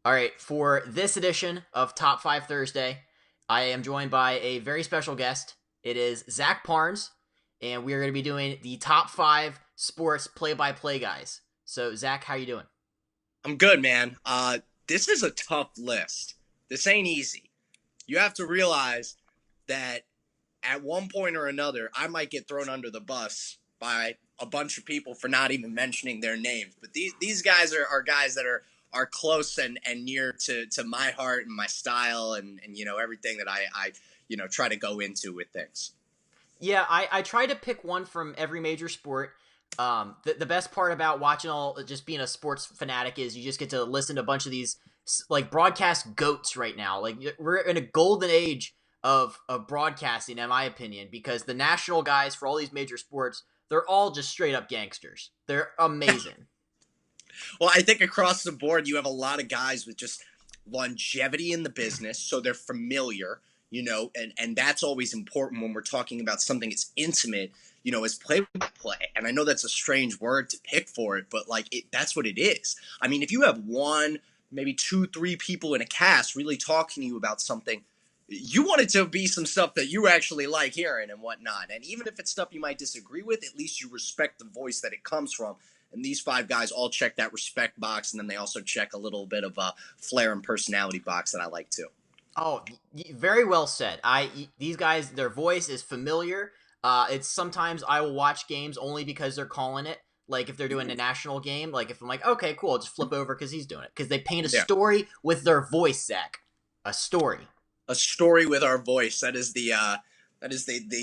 All right, for this edition of Top 5 Thursday, I am joined by a very special guest. It is Zach Parnes, and we are going to be doing the top 5 sports play-by-play guys. So, Zach, how you doing? I'm good, man. This is a tough list. This ain't easy. You have to realize that at one point or another, I might get thrown under the bus by a bunch of people for not even mentioning their names. But these guys are guys that are close and near to my heart and my style and everything that I try to go into with things. Yeah, I try to pick one from every major sport. The best part about watching just being a sports fanatic is you just get to listen to a bunch of these like broadcast goats right now. Like we're in a golden age of broadcasting, in my opinion, because the national guys for all these major sports, they're all just straight up gangsters. They're amazing. Well, I think across the board, you have a lot of guys with just longevity in the business, so they're familiar, and that's always important when we're talking about something that's intimate, as play by play. And I know that's a strange word to pick for it, but that's what it is. I mean, if you have one, maybe two, three people in a cast really talking to you about something, you want it to be some stuff that you actually like hearing and whatnot. And even if it's stuff you might disagree with, at least you respect the voice that it comes from. And these five guys all check that respect box, and then they also check a little bit of a flair and personality box that I like too. Oh, very well said. These guys, their voice is familiar. It's sometimes I will watch games only because they're calling it. Like if they're doing a national game, like if I'm like, okay, cool, I'll just flip over because he's doing it because they paint a Yeah. story with their voice, Zach. A story. A story with our voice. That is the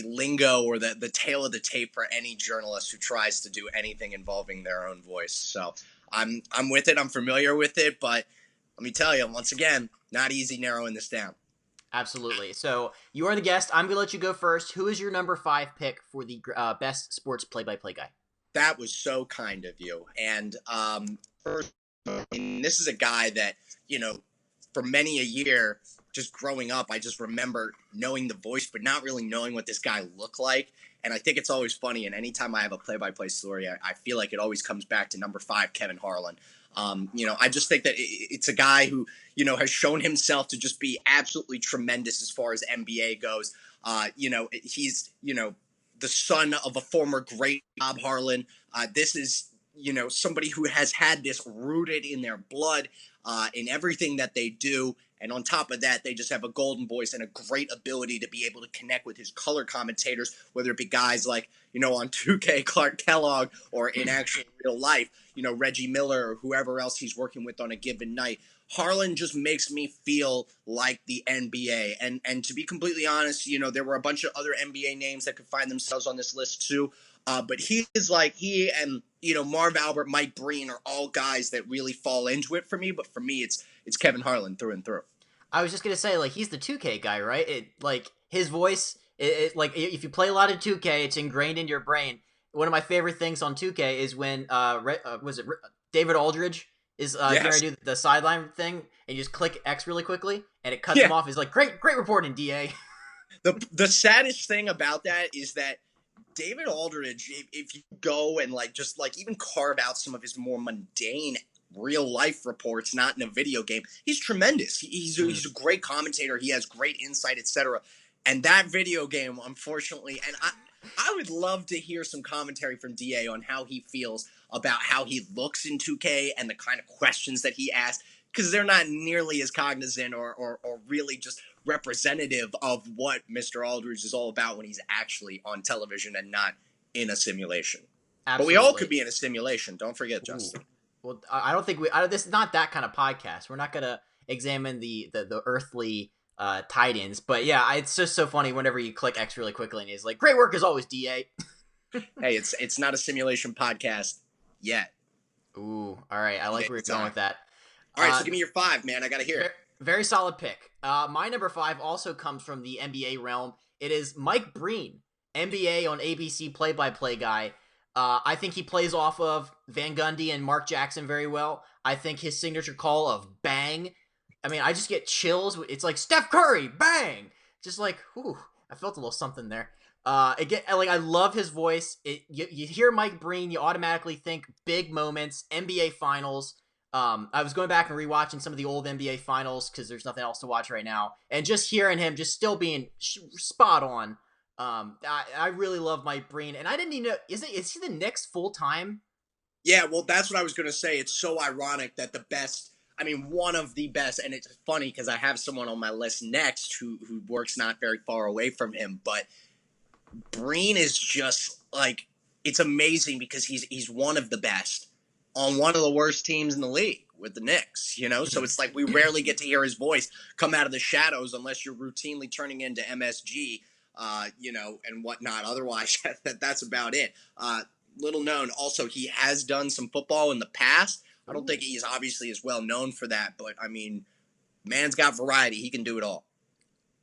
lingo or the tail of the tape for any journalist who tries to do anything involving their own voice. So I'm with it. I'm familiar with it, but let me tell you once again, not easy narrowing this down. Absolutely. So you are the guest. I'm gonna let you go first. Who is your number 5 pick for the best sports play-by-play guy? That was so kind of you. And first, and this is a guy that for many a year, just growing up, I just remember knowing the voice, but not really knowing what this guy looked like. And I think it's always funny. And anytime I have a play-by-play story, I feel like it always comes back to number 5, Kevin Harlan. I just think that it's a guy who, has shown himself to just be absolutely tremendous as far as NBA goes. He's, the son of a former great Bob Harlan. This is, somebody who has had this rooted in their blood, in everything that they do. And on top of that, they just have a golden voice and a great ability to be able to connect with his color commentators, whether it be guys like, on 2K, Clark Kellogg, or in actual real life, Reggie Miller or whoever else he's working with on a given night. Harlan just makes me feel like the NBA. And to be completely honest, there were a bunch of other NBA names that could find themselves on this list too. But he and Marv Albert, Mike Breen are all guys that really fall into it for me. But for me, it's Kevin Harlan through and through. I was just gonna say, like, he's the 2K guy, right? Like his voice, like if you play a lot of 2K, it's ingrained in your brain. One of my favorite things on 2K is when David Aldridge is Yes. going to do the sideline thing, and you just click X really quickly, and it cuts Yeah. him off. He's like, great reporting, Da. The saddest thing about that is that David Aldridge, if you go and just even carve out some of his more mundane real life reports, not in a video game, he's tremendous. He's a great commentator. He has great insight, etc. And that video game, unfortunately, and I would love to hear some commentary from Da on how he feels about how he looks in 2K and the kind of questions that he asks, because they're not nearly as cognizant or really just representative of what Mr. Aldridge is all about when he's actually on television and not in a simulation. But we all Absolutely. could be in a simulation. Don't forget, Ooh. Justin. Well, I don't think this is not that kind of podcast. We're not gonna examine the earthly tight-ends, but yeah, it's just so funny whenever you click X really quickly and he's like, "Great work as always, Da." Hey, it's not a simulation podcast yet. Ooh, all right. I like where you're going with that. All right, so give me your 5, man. I gotta hear it. Very solid pick. My number 5 also comes from the NBA realm. It is Mike Breen, NBA on ABC play-by-play guy. I think he plays off of Van Gundy and Mark Jackson very well. I think his signature call of bang. I mean, I just get chills. It's like Steph Curry, bang. Just like, whew, I felt a little something there. I love his voice. You hear Mike Breen, you automatically think big moments, NBA Finals. I was going back and rewatching some of the old NBA finals because there's nothing else to watch right now, and just hearing him just still being spot on. I really love Mike Breen, and I didn't even know is he the Knicks full time? Yeah, well, that's what I was going to say. It's so ironic that the best, I mean, one of the best, and it's funny because I have someone on my list next who works not very far away from him, but Breen is just like, it's amazing because he's one of the best on one of the worst teams in the league with the Knicks, you know? So it's like we rarely get to hear his voice come out of the shadows unless you're routinely turning into MSG, you know, and whatnot. Otherwise, that's about it. Little known. Also, he has done some football in the past. I don't think he's obviously as well known for that, but I mean, man's got variety. He can do it all.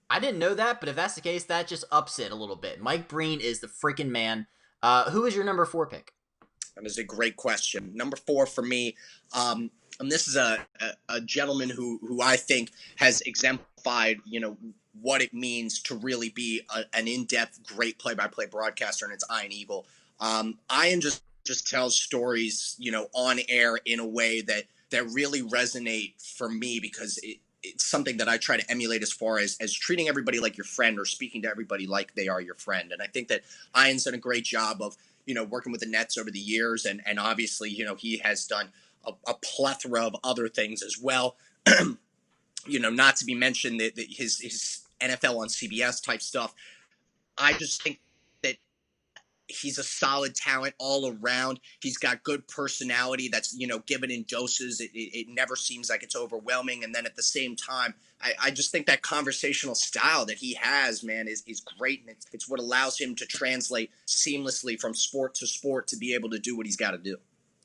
I didn't know that, but if that's the case, that just ups it a little bit. Mike Breen is the freaking man. Who is your number 4 pick? That is a great question. Number 4 for me, and this is a gentleman who I think has exemplified, you know, what it means to really be an in-depth, great play-by-play broadcaster, and it's Ian Eagle. Ian just tells stories, you know, on air in a way that really resonate for me because it's something that I try to emulate as far as treating everybody like your friend or speaking to everybody like they are your friend. And I think that Ian's done a great job of, you know, working with the Nets over the years. And obviously, you know, he has done a plethora of other things as well. You know, not to be mentioned that his NFL on CBS type stuff. I just think that he's a solid talent all around. He's got good personality that's, you know, given in doses. It never seems like it's overwhelming. And then at the same time, I just think that conversational style that he has, man, is great. And it's what allows him to translate seamlessly from sport to sport to be able to do what he's got to do.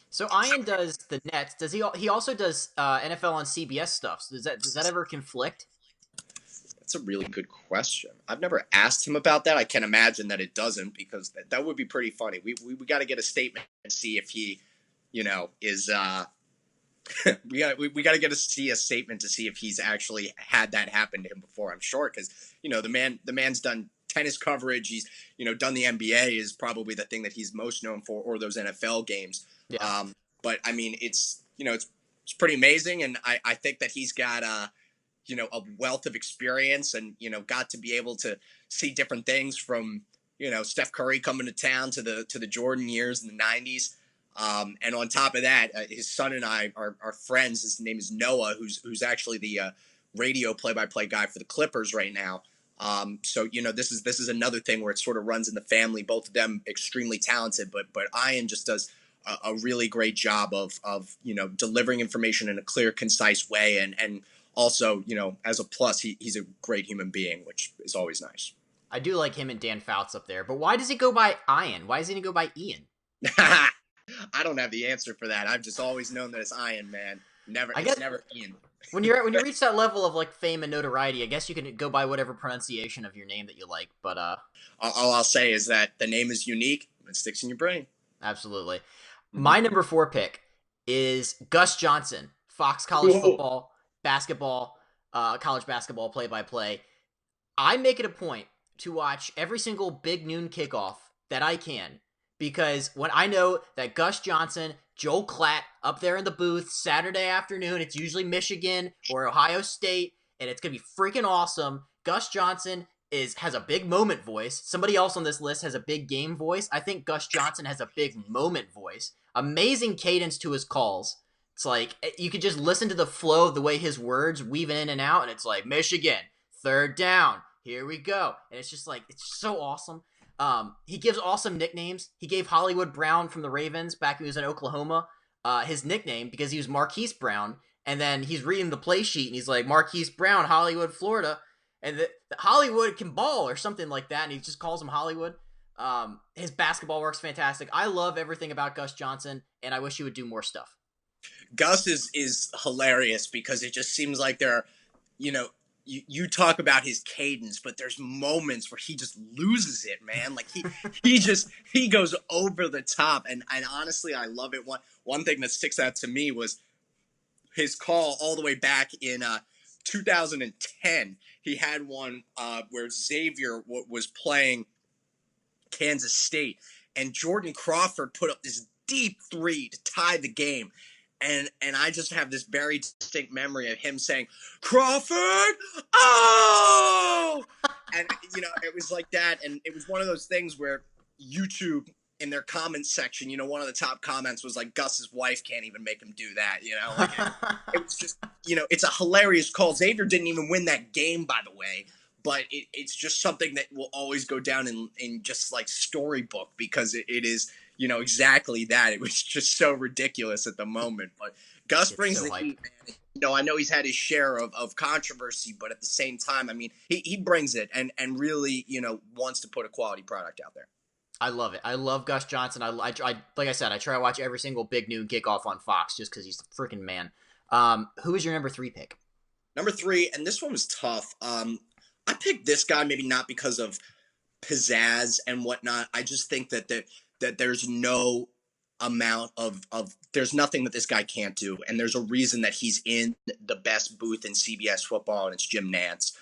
So Ian does the Nets. Does he? He also does NFL on CBS stuff. So does that ever conflict? That's a really good question. I've never asked him about that. I can imagine that it doesn't because that would be pretty funny. We got to get a statement and see if he, you know, is we got to get to see a statement to see if he's actually had that happen to him before. I'm sure because you know the man's done tennis coverage. He's, you know, done the NBA is probably the thing that he's most known for, or those NFL games. Yeah. But I mean, it's, you know, it's pretty amazing, and I think that he's got you know, a wealth of experience, and you know, got to be able to see different things from, you know, Steph Curry coming to town to the Jordan years in the '90s. And on top of that, his son and I are friends. His name is Noah, who's actually the radio play-by-play guy for the Clippers right now. So you know, this is another thing where it sort of runs in the family. Both of them extremely talented, but Ian just does a really great job of you know, delivering information in a clear, concise way, and also, you know, as a plus, he's a great human being, which is always nice. I do like him and Dan Fouts up there, but why does he go by Ian? Why doesn't he go by Ian? I don't have the answer for that. I've just always known that it's Ian, man. I guess Never Ian. when you reach that level of like fame and notoriety, I guess you can go by whatever pronunciation of your name that you like. But All I'll say is that the name is unique. It sticks in your brain. absolutely. My number 4 pick is Gus Johnson, Fox College Football, basketball, college basketball play-by-play. I make it a point to watch every single big noon kickoff that I can, because when I know that Gus Johnson, Joel Klatt up there in the booth Saturday afternoon, it's usually Michigan or Ohio State, and it's going to be freaking awesome. Gus Johnson has a big moment voice. Somebody else on this list has a big game voice. I think Gus Johnson has a big moment voice. Amazing cadence to his calls. It's like you could just listen to the flow of the way his words weave in and out, and it's like Michigan, 3rd down, here we go, and it's just like it's so awesome. He gives awesome nicknames. He gave Hollywood Brown from the Ravens back when he was in Oklahoma his nickname because he was Marquise Brown, and then he's reading the play sheet and he's like Marquise Brown, Hollywood, Florida, and the Hollywood can ball or something like that, and he just calls him Hollywood. His basketball works fantastic. I love everything about Gus Johnson, and I wish he would do more stuff. Gus is hilarious because it just seems like there are, you know, you talk about his cadence, but there's moments where he just loses it, man. Like he goes over the top, and honestly, I love it. One thing that sticks out to me was his call all the way back in 2010. He had one where Xavier was playing Kansas State, and Jordan Crawford put up this deep three to tie the game. and I just have this very distinct memory of him saying, "Crawford, oh!" And it was like that, and it was one of those things where YouTube in their comments section, one of the top comments was like, Gus's wife can't even make him do that, like it was just, it's a hilarious call. Xavier didn't even win that game, by the way, but it's just something that will always go down in just like storybook because it is, exactly that. It was just so ridiculous at the moment, but Gus brings the heat, man. I know he's had his share of controversy, but at the same time, I mean, he brings it and really, wants to put a quality product out there. I love it. I love Gus Johnson. I like I said, I try to watch every single big noon kickoff on Fox just because he's the freaking man. Who is your number 3 pick? Number 3, and this one was tough. I picked this guy maybe not because of pizzazz and whatnot. I just think that there's no amount of there's nothing that this guy can't do, and there's a reason that he's in the best booth in CBS football, and it's Jim Nantz.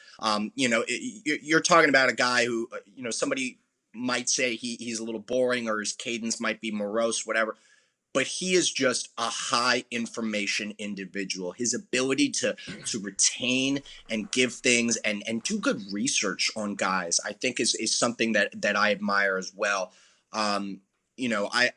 You're talking about a guy who somebody might say he's a little boring or his cadence might be morose, whatever. But he is just a high information individual. His ability to retain and give things and do good research on guys, I think is something that I admire as well. I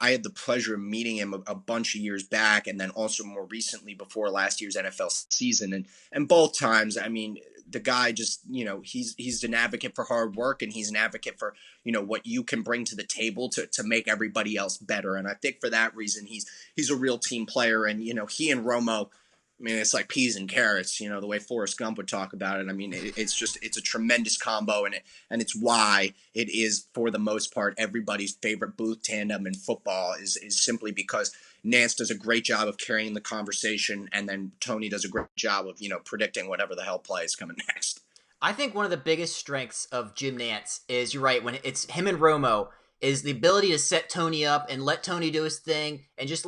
had the pleasure of meeting him a bunch of years back and then also more recently before last year's NFL season. And both times, I mean, the guy just, he's an advocate for hard work and he's an advocate for, what you can bring to the table to make everybody else better. And I think for that reason, he's a real team player. And, he and Romo, I mean, it's like peas and carrots, the way Forrest Gump would talk about it. I mean, it's a tremendous combo and it's why it is for the most part, everybody's favorite booth tandem in football is simply because Nance does a great job of carrying the conversation, and then Tony does a great job of, predicting whatever the hell play is coming next. I think one of the biggest strengths of Jim Nantz is, you're right, when it's him and Romo, is the ability to set Tony up and let Tony do his thing and just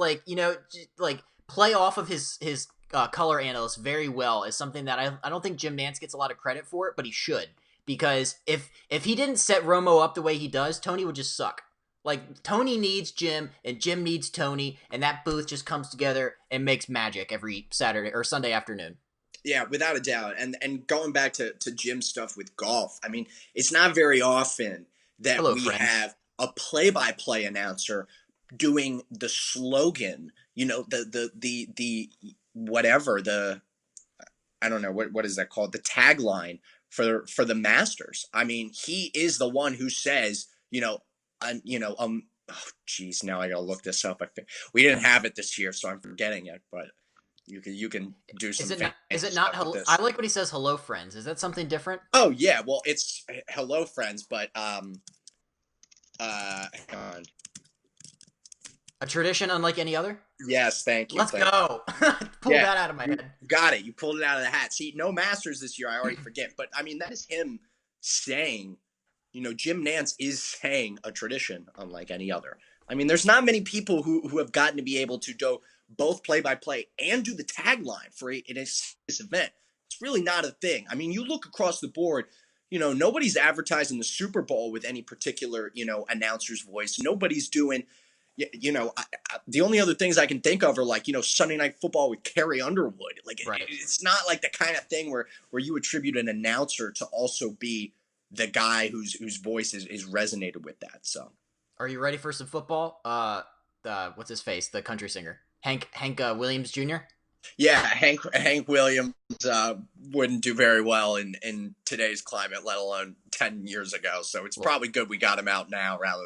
play off of his color analyst very well is something that I don't think Jim Nantz gets a lot of credit for it, but he should. Because if he didn't set Romo up the way he does, Tony would just suck. Like, Tony needs Jim, and Jim needs Tony, and that booth just comes together and makes magic every Saturday or Sunday afternoon. Yeah, without a doubt. And going back to Jim's stuff with golf, I mean, it's not very often that have a play-by-play announcer doing the slogan, the whatever, I don't know, what is that called? The tagline for the Masters. I mean, he is the one who says, oh geez, now I gotta look this up. We didn't have it this year, so I'm forgetting it, but you can do some. Is it not? I like when he says "hello, friends." Is that something different? Oh yeah, well it's "hello, friends," but hang on. A tradition unlike any other? Yes, thank you. Let's go. Pull that out of my head. Got it. You pulled it out of the hat. See, no Masters this year. I already forget, but I mean that is him saying. Jim Nantz is saying a tradition unlike any other. I mean, there's not many people who have gotten to be able to go both play-by-play and do the tagline for this event. It's really not a thing. I mean, you look across the board, nobody's advertising the Super Bowl with any particular, announcer's voice. Nobody's doing, the only other things I can think of are like, Sunday Night Football with Carrie Underwood. Like, right. It's not like the kind of thing where you attribute an announcer to also be the guy whose voice is resonated with that. So, are you ready for some football? What's his face? The country singer, Hank Williams Jr. Yeah, Hank Williams wouldn't do very well in today's climate, let alone 10 years ago. So it's probably good we got him out now rather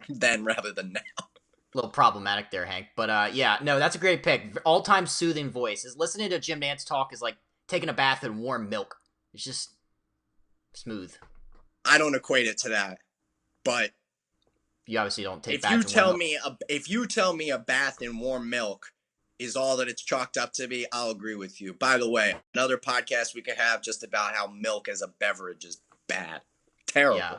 than now. A little problematic there, Hank. But yeah, no, that's a great pick. All-time soothing voice. Listening to Jim Nantz talk is like taking a bath in warm milk. It's just smooth. I don't equate it to that, but you obviously don't take. If you tell me a bath in warm milk is all that it's chalked up to be, I'll agree with you. By the way, another podcast we could have just about how milk as a beverage is bad, terrible. Yeah,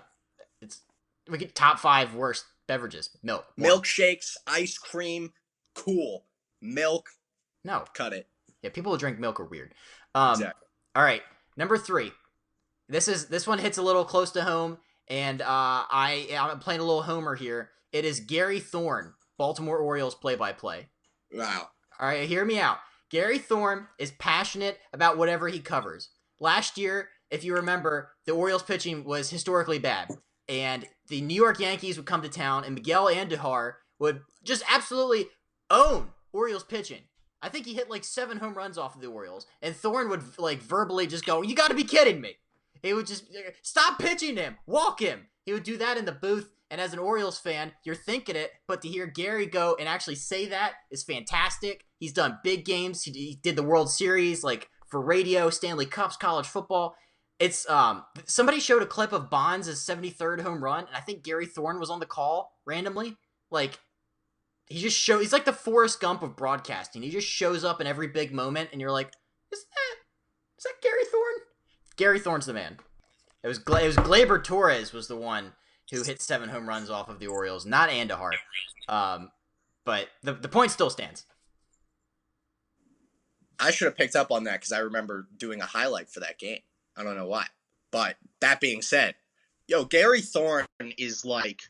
we get top 5 worst beverages. Milkshakes, ice cream, cool. Milk, no, cut it. Yeah, people who drink milk are weird. Exactly. All right, number 3. This one hits a little close to home, and I'm playing a little homer here. It is Gary Thorne, Baltimore Orioles play-by-play. Wow. All right, hear me out. Gary Thorne is passionate about whatever he covers. Last year, if you remember, the Orioles pitching was historically bad. And the New York Yankees would come to town, and Miguel Andujar would just absolutely own Orioles pitching. I think he hit like 7 home runs off of the Orioles. And Thorne would like verbally just go, "You got to be kidding me." He would just, "Stop pitching him. Walk him." He would do that in the booth. And as an Orioles fan, you're thinking it, but to hear Gary go and actually say that is fantastic. He's done big games. He did the World Series, like for radio, Stanley Cups, college football. It's somebody showed a clip of Bonds' 73rd home run, and I think Gary Thorne was on the call randomly. Like he's like the Forrest Gump of broadcasting. He just shows up in every big moment, and you're like, is that Gary Thorne? Gary Thorne's the man. It was Gleyber Torres was the one who hit 7 home runs off of the Orioles, not Andujar. But the point still stands. I should have picked up on that because I remember doing a highlight for that game. I don't know why. But that being said, Gary Thorne is like,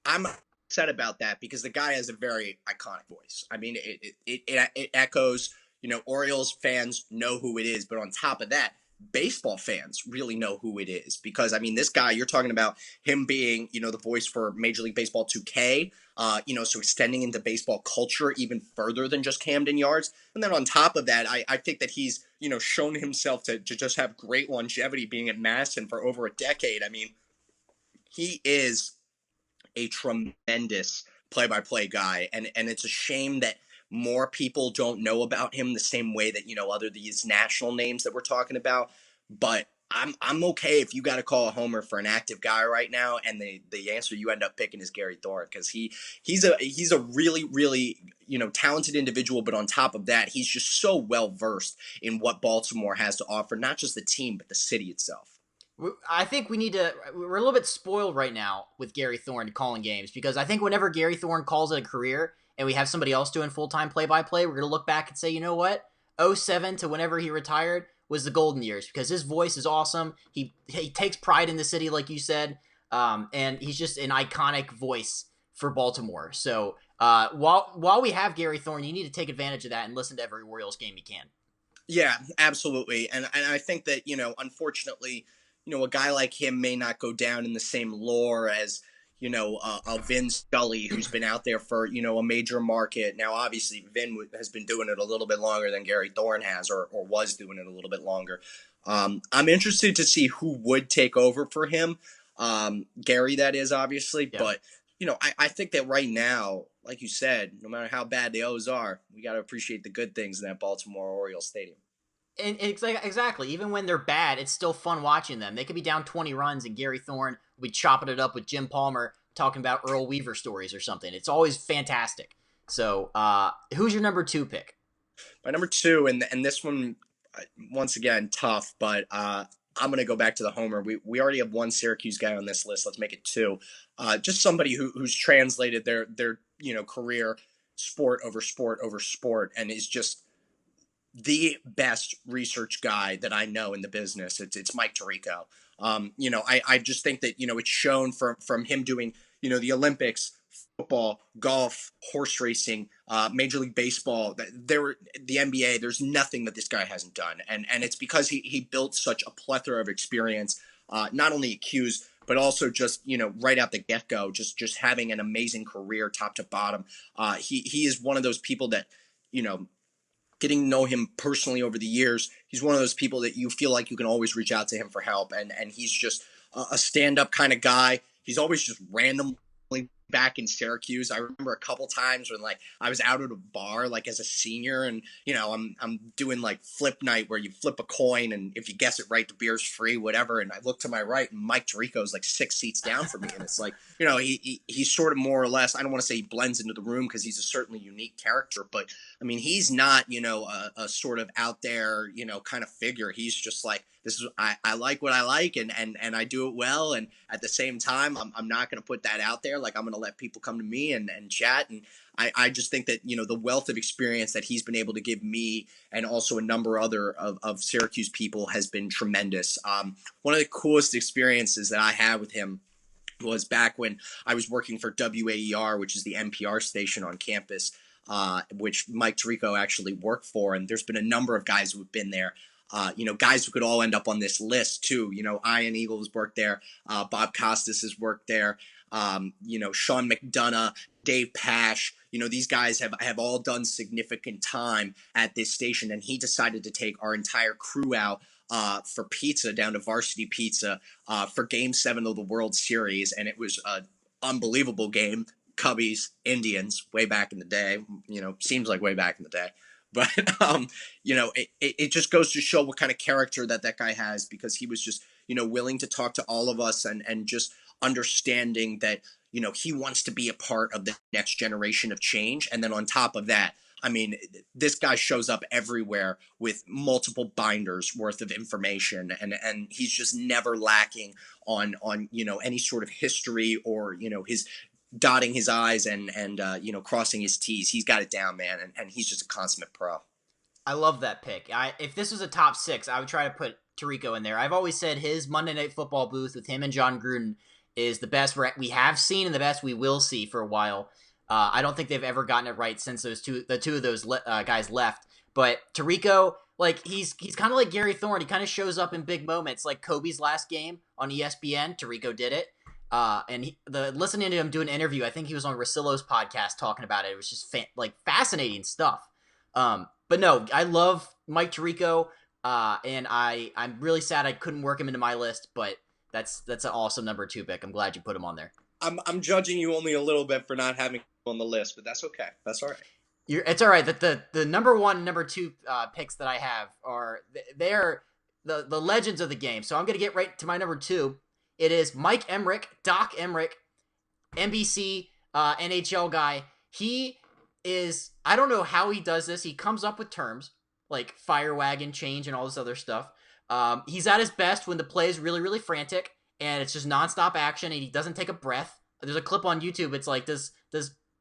I'm upset about that because the guy has a very iconic voice. I mean, it echoes, Orioles fans know who it is, but on top of that, baseball fans really know who it is because, I mean, this guy, you're talking about him being, the voice for Major League Baseball 2K, so extending into baseball culture even further than just Camden Yards. And then on top of that, I think that he's, shown himself to just have great longevity being at Madison for over a decade. I mean, he is a tremendous play-by-play guy, and it's a shame that more people don't know about him the same way that, other these national names that we're talking about. But I'm okay if you got to call a homer for an active guy right now, and the answer you end up picking is Gary Thorne because he's a really, really, talented individual. But on top of that, he's just so well versed in what Baltimore has to offer, not just the team but the city itself. I think we're a little bit spoiled right now with Gary Thorne calling games because I think whenever Gary Thorne calls it a career and we have somebody else doing full-time play-by-play, we're going to look back and say, you know what? 07 to whenever he retired was the golden years because his voice is awesome. He takes pride in the city, like you said, and he's just an iconic voice for Baltimore. So while we have Gary Thorne, you need to take advantage of that and listen to every Orioles game you can. Yeah, absolutely. And I think that, unfortunately, a guy like him may not go down in the same lore as, a Vin Scully who's been out there for, a major market. Now, obviously, Vin has been doing it a little bit longer than Gary Thorne has or was doing it a little bit longer. I'm interested to see who would take over for him. Gary, that is, obviously. Yeah. But, I think that right now, like you said, no matter how bad the O's are, we got to appreciate the good things in that Baltimore Orioles stadium. And exactly. Even when they're bad, it's still fun watching them. They could be down 20 runs, and Gary Thorne will be chopping it up with Jim Palmer, talking about Earl Weaver stories or something. It's always fantastic. So, who's your number 2 pick? My number 2, and this one, once again, tough, but I'm going to go back to the homer. We already have one Syracuse guy on this list. Let's make it 2. Just somebody who's translated their career sport over sport, and is just the best research guy that I know in the business. It's Mike Tirico. I just think that, it's shown from him doing, the Olympics, football, golf, horse racing, Major League Baseball, the NBA, there's nothing that this guy hasn't done. And it's because he built such a plethora of experience, not only at Q's, but also just, right out the get-go, just having an amazing career top to bottom. He is one of those people that, getting to know him personally over the years, he's one of those people that you feel like you can always reach out to him for help. And he's just a stand-up kind of guy. He's always just randomly back in Syracuse. I remember a couple times when I was out at a bar as a senior, and I'm doing flip night where you flip a coin, and if you guess it right, the beer's free, whatever. And I look to my right, and Mike Tirico's 6 seats down from me, and it's he's sort of more or less, I don't want to say he blends into the room because he's a certainly unique character, but I mean he's not a sort of out there kind of figure. He's just this is I like what I like, and I do it well, and at the same time I'm not going to put that out there. I'm going to let people come to me and chat, and I just think that the wealth of experience that he's been able to give me and also a number of Syracuse people has been tremendous. One of the coolest experiences that I had with him was back when I was working for WAER, which is the NPR station on campus. which Mike Tirico actually worked for. And there's been a number of guys who have been there. Guys who could all end up on this list too. Ian Eagles worked there. Bob Costas has worked there. Sean McDonough, Dave Pash. These guys have all done significant time at this station, and he decided to take our entire crew out for pizza down to Varsity Pizza for Game 7 of the World Series, and it was an unbelievable game. Cubbies, Indians, way back in the day. Seems like way back in the day. But, it just goes to show what kind of character that guy has, because he was just, willing to talk to all of us and just understanding that, he wants to be a part of the next generation of change. And then on top of that, this guy shows up everywhere with multiple binders worth of information, and he's just never lacking on any sort of history or, his dotting his I's and crossing his T's. He's got it down, man, and he's just a consummate pro. I love that pick. If this was a top 6, I would try to put Tirico in there. I've always said his Monday Night Football booth with him and John Gruden is the best we have seen and the best we will see for a while. I don't think they've ever gotten it right since the two of those guys left. But Tirico, he's kind of like Gary Thorne. He kind of shows up in big moments, like Kobe's last game on ESPN. Tirico did it. And listening to him do an interview, I think he was on Rosillo's podcast talking about it. It was just fascinating stuff. But no, I love Mike Tirico, and I'm really sad I couldn't work him into my list, but that's an awesome number 2 pick. I'm glad you put him on there. I'm judging you only a little bit for not having him on the list, but that's okay. That's all right. It's all right. That the number 1 and number 2 picks that I have they're the legends of the game. So I'm gonna get right to my number 2. It is Mike Emmerich, Doc Emmerich, NBC NHL guy. He is, I don't know how he does this. He comes up with terms like fire wagon change and all this other stuff. He's at his best when the play is really, really frantic and it's just nonstop action and he doesn't take a breath. There's a clip on YouTube. It's like, does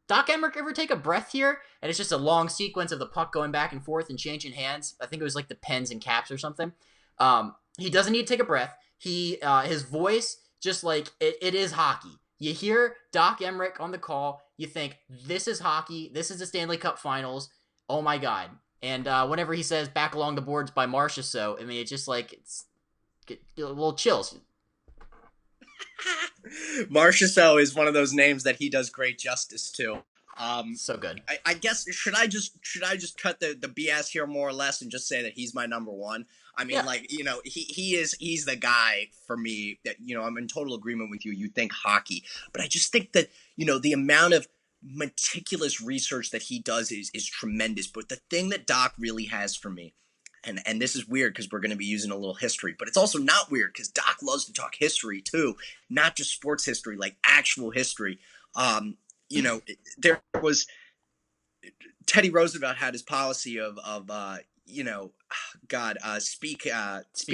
Doc Emmerich ever take a breath here? And it's just a long sequence of the puck going back and forth and changing hands. I think it was like the Pens and Caps or something. He doesn't need to take a breath. His voice, just like it is hockey. You hear Doc Emmerich on the call, you think, this is hockey, this is the Stanley Cup Finals, oh my God. And whenever he says back along the boards by Marcia, so, it's just it's a little chills. Marchessault is one of those names that he does great justice to. So good. I guess should I just cut the BS here more or less and just say that he's my number 1? He's the guy for me that, I'm in total agreement with you. You think hockey, but I just think that, the amount of meticulous research that he does is tremendous. But the thing that Doc really has for me, and this is weird because we're going to be using a little history, but it's also not weird because Doc loves to talk history too, not just sports history, like actual history. There was Teddy Roosevelt had his policy of speak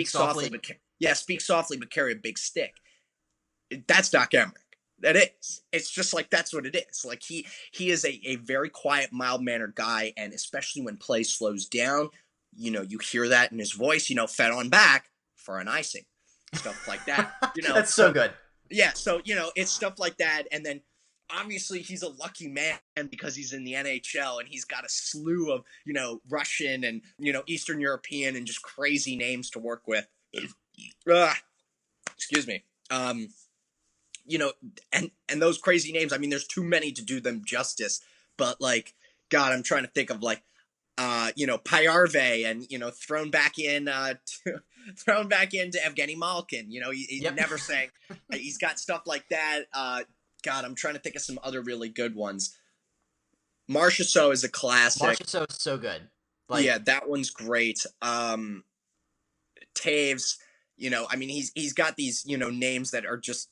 softly, speak softly, but carry a big stick. That's Doc Emmerich. That is. It's just like that's what it is. Like he is a very quiet, mild-mannered guy, and especially when play slows down, you hear that in his voice. Fed on back for an icing, stuff like that. That's so good. Yeah. So it's stuff like that, and then. Obviously, he's a lucky man because he's in the NHL and he's got a slew of, Russian and, Eastern European and just crazy names to work with. Excuse me. And those crazy names, there's too many to do them justice. But, God, I'm trying to think of, Payarve and, thrown back into Evgeny Malkin. He's never saying he's got stuff like that. God, I'm trying to think of some other really good ones. Marchessault is a classic. Marchessault is so good. Yeah, that one's great. Taves, he's got these, names that are just,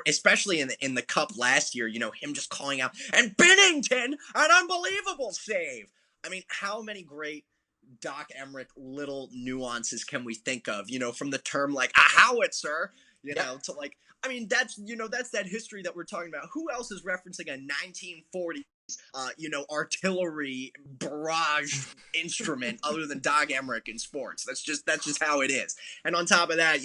especially in the Cup last year, him just calling out, and Binnington, an unbelievable save. How many great Doc Emmerich little nuances can we think of, from the term like a howitzer, to that's that history that we're talking about. Who else is referencing a 1940s, artillery barrage instrument other than Doc Emmerich in sports? That's just how it is. And on top of that,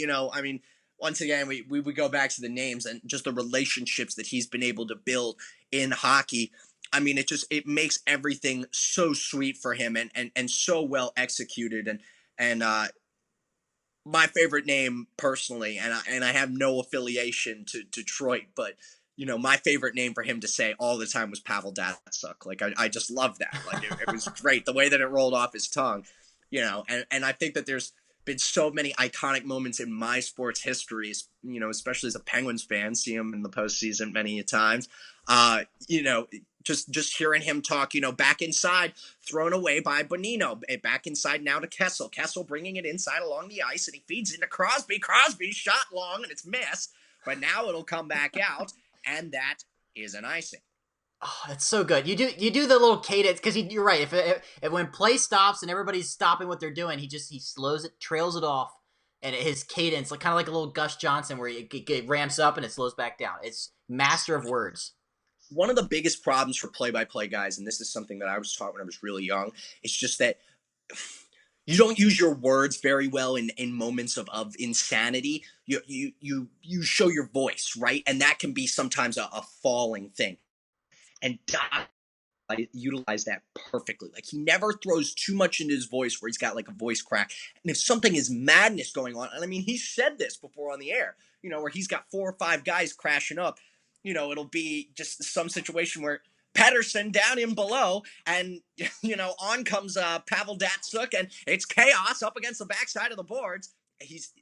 once again, we go back to the names and just the relationships that he's been able to build in hockey. I mean, it makes everything so sweet for him and so well executed. And my favorite name personally, and I have no affiliation to Detroit, but my favorite name for him to say all the time was Pavel Datsyuk. Like I just love that. Like it was great the way that it rolled off his tongue. And I think that there's been so many iconic moments in my sports histories, especially as a Penguins fan, see him in the postseason many times. You know, just hearing him talk, back inside, thrown away by Bonino, back inside now to Kessel. Kessel bringing it inside along the ice, and he feeds into Crosby. Crosby shot long, and it's missed, but now it'll come back out, and that is an icing. Oh, that's so good. You do the little cadence because you're right. If when play stops and everybody's stopping what they're doing, he slows it, trails it off, and his cadence, like kind of like a little Gus Johnson, where it ramps up and it slows back down. It's master of words. One of the biggest problems for play-by-play guys, and this is something that I was taught when I was really young, it's just that you don't use your words very well in moments of insanity. You show your voice, right? And that can be sometimes a falling thing. And Doc utilized that perfectly. Like he never throws too much into his voice where he's got like a voice crack. And if something is madness going on, and I mean, he said this before on the air, where he's got 4 or 5 guys crashing up, it'll be just some situation where Pedersen down in below, and on comes Pavel Datsyuk, and it's chaos up against the backside of the boards. He's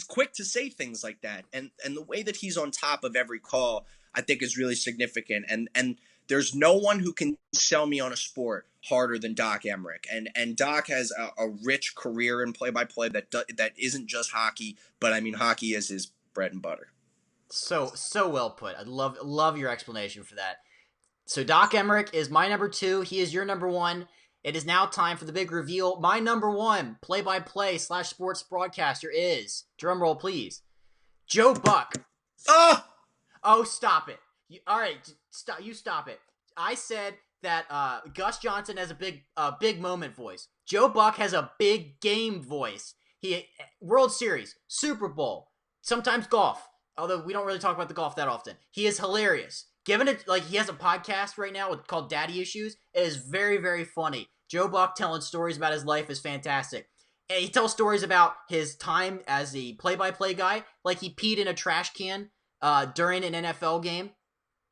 quick to say things like that, and the way that he's on top of every call, I think, is really significant. And there's no one who can sell me on a sport harder than Doc Emmerich, and Doc has a rich career in play-by-play that isn't just hockey, but I mean hockey is his bread and butter. So well put. I love your explanation for that. So Doc Emmerich is my number 2. He is your number 1. It is now time for the big reveal. My number 1 play-by-play / sports broadcaster is, drumroll please, Joe Buck. Oh, stop it. All right, stop. You stop it. I said that Gus Johnson has a big moment voice. Joe Buck has a big game voice. He World Series, Super Bowl, sometimes golf. Although we don't really talk about the golf that often. He is hilarious. Given it, like, he has a podcast right now called Daddy Issues. It is very, very funny. Joe Buck telling stories about his life is fantastic. And he tells stories about his time as the play-by-play guy. Like he peed in a trash can during an NFL game.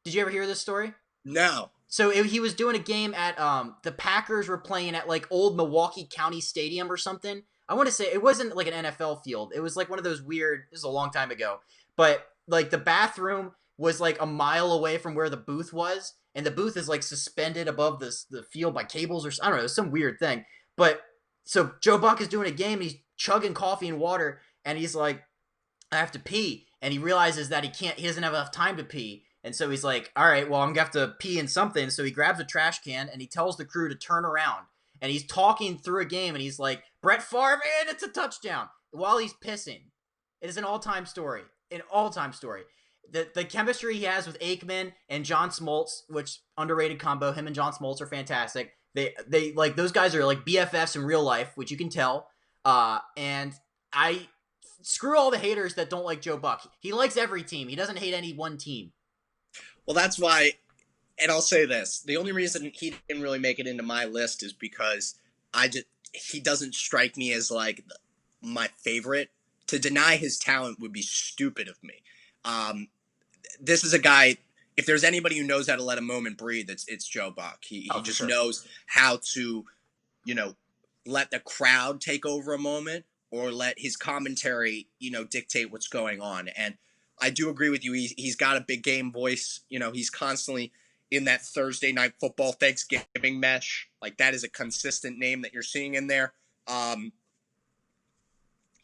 Did you ever hear this story? No. So he was doing a game at the Packers were playing at like old Milwaukee County Stadium or something. I want to say it wasn't like an NFL field. It was like one of those weird. This is a long time ago, but like the bathroom was like a mile away from where the booth was, and the booth is like suspended above the field by cables or I don't know, some weird thing. But so Joe Buck is doing a game, and he's chugging coffee and water, and he's like, I have to pee, and he realizes that he doesn't have enough time to pee. And so he's like, all right, well, I'm going to have to pee in something. So he grabs a trash can, and he tells the crew to turn around. And he's talking through a game, and he's like, Brett Favre, and it's a touchdown, while he's pissing. It is an all-time story. An all-time story. The chemistry he has with Aikman and John Smoltz, which underrated combo, him and John Smoltz are fantastic. They like, those guys are like BFFs in real life, which you can tell. And I screw all the haters that don't like Joe Buck. He likes every team. He doesn't hate any one team. Well, that's why, and I'll say this, the only reason he didn't really make it into my list is because he doesn't strike me as like my favorite. To deny his talent would be stupid of me. This is a guy, if there's anybody who knows how to let a moment breathe, it's Joe Buck. He just knows how to, let the crowd take over a moment or let his commentary, dictate what's going on. And I do agree with you. He's got a big game voice. He's constantly in that Thursday night football Thanksgiving mesh. Like, that is a consistent name that you're seeing in there.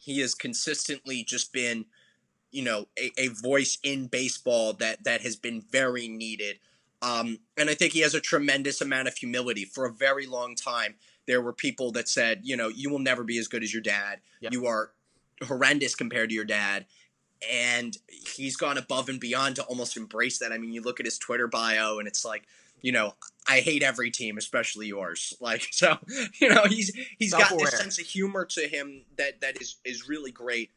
He has consistently just been, a voice in baseball that has been very needed. And I think he has a tremendous amount of humility. For a very long time, there were people that said, you will never be as good as your dad. Yep. You are horrendous compared to your dad. And he's gone above and beyond to almost embrace that. I mean, you look at his Twitter bio, and it's like, I hate every team, especially yours. Like, so, he's got this sense of humor to him that is really great.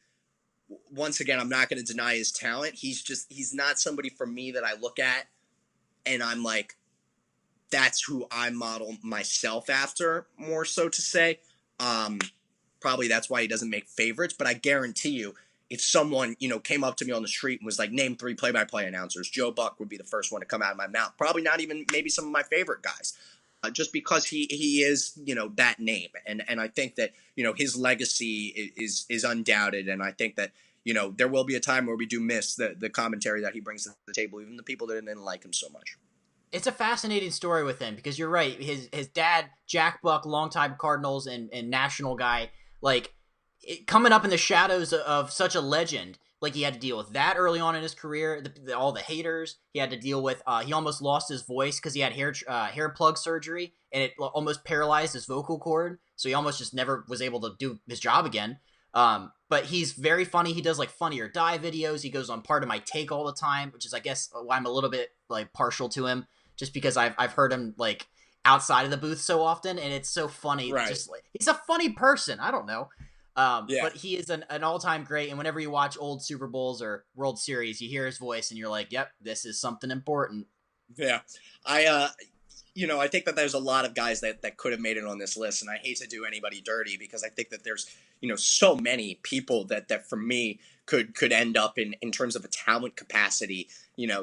Once again, I'm not going to deny his talent. He's not somebody for me that I look at and I'm like, that's who I model myself after, more so to say. Um, Probably that's why he doesn't make favorites, but I guarantee you, if someone, came up to me on the street and was like, name 3 play-by-play announcers, Joe Buck would be the first one to come out of my mouth. Probably not even maybe some of my favorite guys. Just because he is, that name. And I think that, his legacy is undoubted. And I think that, there will be a time where we do miss the commentary that he brings to the table, even the people that didn't like him so much. It's a fascinating story with him because you're right. His dad, Jack Buck, longtime Cardinals and national guy, like coming up in the shadows of such a legend. Like he had to deal with that early on in his career. All the haters he had to deal with. He almost lost his voice because he had hair plug surgery and it almost paralyzed his vocal cord. So he almost just never was able to do his job again. But he's very funny. He does like Funny or Die videos. He goes on Part of My Take all the time, which is I guess why I'm a little bit like partial to him, just because I've heard him like outside of the booth so often, and it's so funny. Right. Just like he's a funny person. I don't know. Yeah. But he is an all-time great, and whenever you watch old Super Bowls or World Series, you hear his voice, and you're like, "Yep, this is something important." Yeah. I think that there's a lot of guys that could have made it on this list, and I hate to do anybody dirty because I think that there's, so many people that for me could end up in terms of a talent capacity,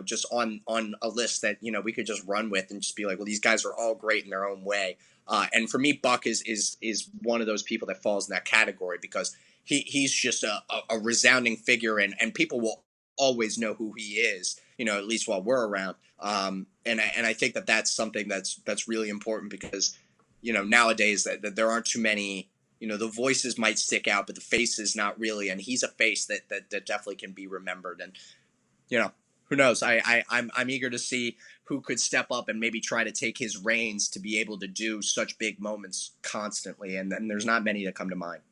just on a list that, we could just run with and just be like, well, these guys are all great in their own way. And for me, Buck is one of those people that falls in that category because he's just a resounding figure, and people will always know who he is, at least while we're around. And I think that that's something that's really important because, nowadays that there aren't too many, the voices might stick out, but the faces not really. And he's a face that definitely can be remembered. And, who knows? I'm eager to see who could step up and maybe try to take his reins to be able to do such big moments constantly. And there's not many that come to mind.